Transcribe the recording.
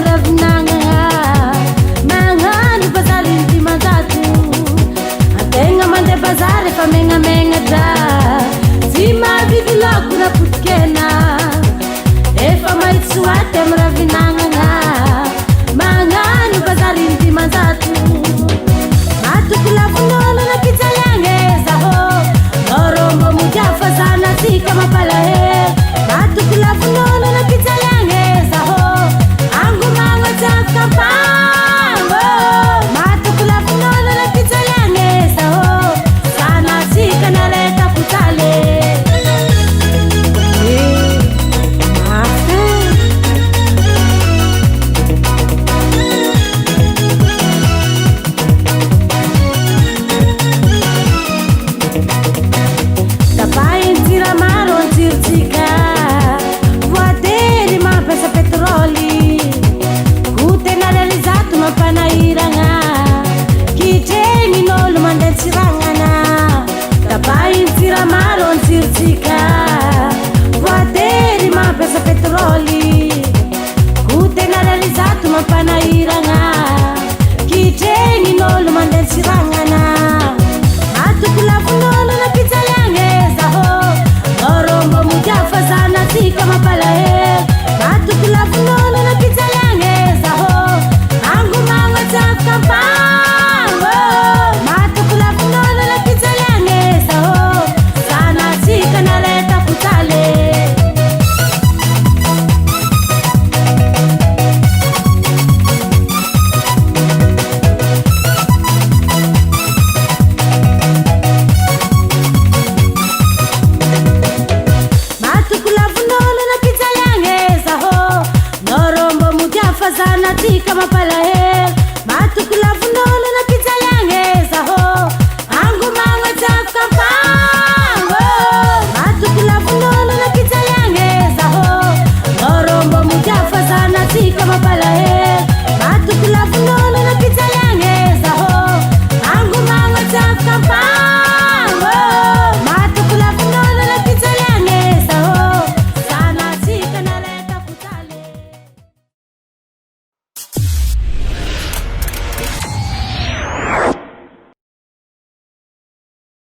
mravinagna magnano bazary dimanjato ategna mandeha bazary efa megnamegna dra tsy mahavidy laoko na potikena efa mahitsoaty amy ravinagna magnano bazary dimanjato matoko lavinolo na pizaliagna zaho norombo modiafa zanatsika mampalahe matoko lavinolo na pizaliagna zaho angomagna tsakapango matoko lavinolo na pizaliagna zaho zanatsika naleta potale voatery mampiasa petrôly ho tena realizato mampanahiragna kitregnin'olo mandeha tsiragnana atoko lavin'olo na pizaliagna zaho norombo modiafa zanatsika mampalahe atoko lavin'olo na pizaliagna zaho angomagna tsakapango matoko lavin'olo na pizaliagna zaho zanatsika naleta potale zanatsika mampalahe matoko lavin'olo na pizaliagna zaho angomagna tsakapango matoko lavin'olo na pizaliagna zaho norombo modiafa zanatsika mampalahe matoko lavin'olo